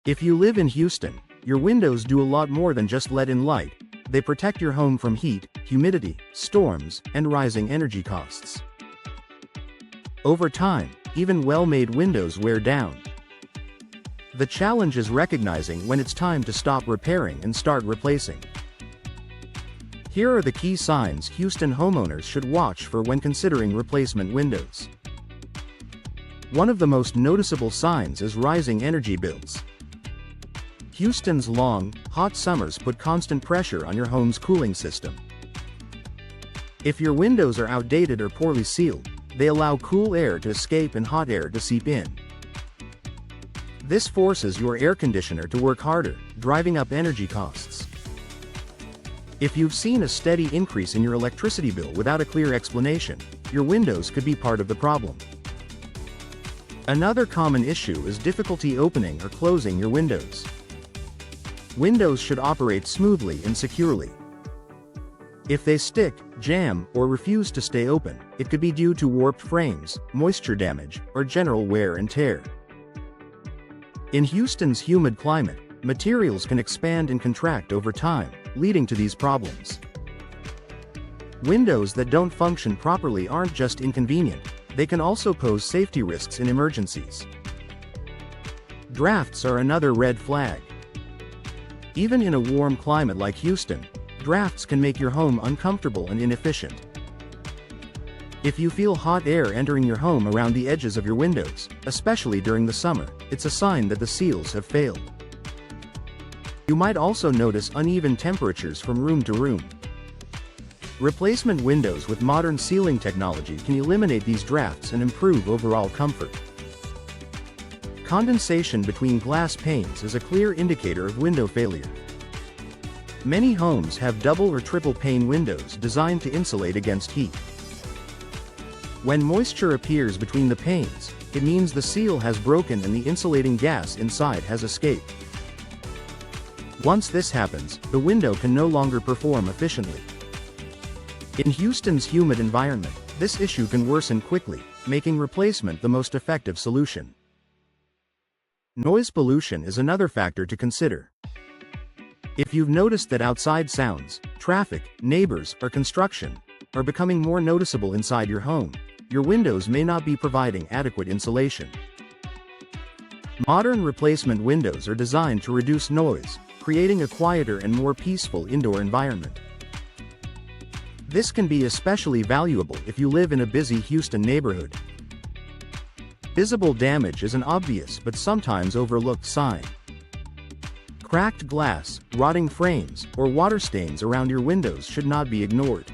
If you live in Houston, your windows do a lot more than just let in light. They protect your home from heat, humidity, storms, and rising energy costs. Over time, even well-made windows wear down. The challenge is recognizing when it's time to stop repairing and start replacing. Here are the key signs Houston homeowners should watch for when considering replacement windows. One of the most noticeable signs is rising energy bills. Houston's long, hot summers put constant pressure on your home's cooling system. If your windows are outdated or poorly sealed, they allow cool air to escape and hot air to seep in. This forces your air conditioner to work harder, driving up energy costs. If you've seen a steady increase in your electricity bill without a clear explanation, your windows could be part of the problem. Another common issue is difficulty opening or closing your windows. Windows should operate smoothly and securely. If they stick, jam, or refuse to stay open, it could be due to warped frames, moisture damage, or general wear and tear. In Houston's humid climate, materials can expand and contract over time, leading to these problems. Windows that don't function properly aren't just inconvenient, they can also pose safety risks in emergencies. Drafts are another red flag. Even in a warm climate like Houston, drafts can make your home uncomfortable and inefficient. If you feel hot air entering your home around the edges of your windows, especially during the summer, it's a sign that the seals have failed. You might also notice uneven temperatures from room to room. Replacement windows with modern sealing technology can eliminate these drafts and improve overall comfort. Condensation between glass panes is a clear indicator of window failure. Many homes have double or triple pane windows designed to insulate against heat. When moisture appears between the panes, it means the seal has broken and the insulating gas inside has escaped. Once this happens, the window can no longer perform efficiently. In Houston's humid environment, this issue can worsen quickly, making replacement the most effective solution. Noise pollution is another factor to consider. If you've noticed that outside sounds, traffic, neighbors, or construction are becoming more noticeable inside your home, your windows may not be providing adequate insulation. Modern replacement windows are designed to reduce noise, creating a quieter and more peaceful indoor environment. This can be especially valuable if you live in a busy Houston neighborhood. Visible damage is an obvious but sometimes overlooked sign. Cracked glass, rotting frames, or water stains around your windows should not be ignored.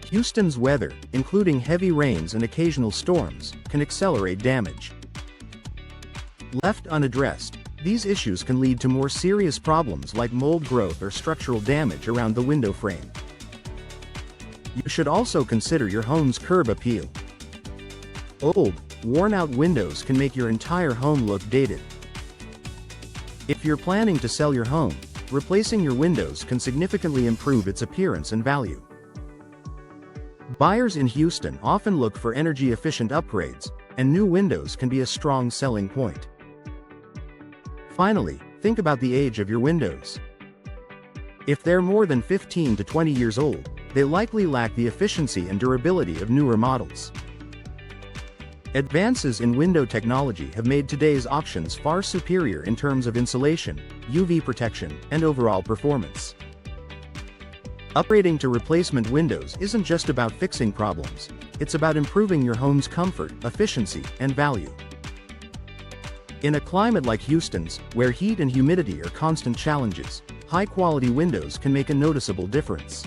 Houston's weather, including heavy rains and occasional storms, can accelerate damage. Left unaddressed, these issues can lead to more serious problems like mold growth or structural damage around the window frame. You should also consider your home's curb appeal. Old, worn-out windows can make your entire home look dated. If you're planning to sell your home, replacing your windows can significantly improve its appearance and value. Buyers in Houston often look for energy-efficient upgrades, and new windows can be a strong selling point. Finally, think about the age of your windows. If they're more than 15 to 20 years old, they likely lack the efficiency and durability of newer models. Advances in window technology have made today's options far superior in terms of insulation, UV protection, and overall performance. Upgrading to replacement windows isn't just about fixing problems, it's about improving your home's comfort, efficiency, and value. In a climate like Houston's, where heat and humidity are constant challenges, high-quality windows can make a noticeable difference.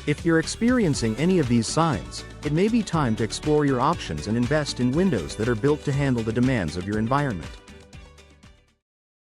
If you're experiencing any of these signs, it may be time to explore your options and invest in windows that are built to handle the demands of your environment.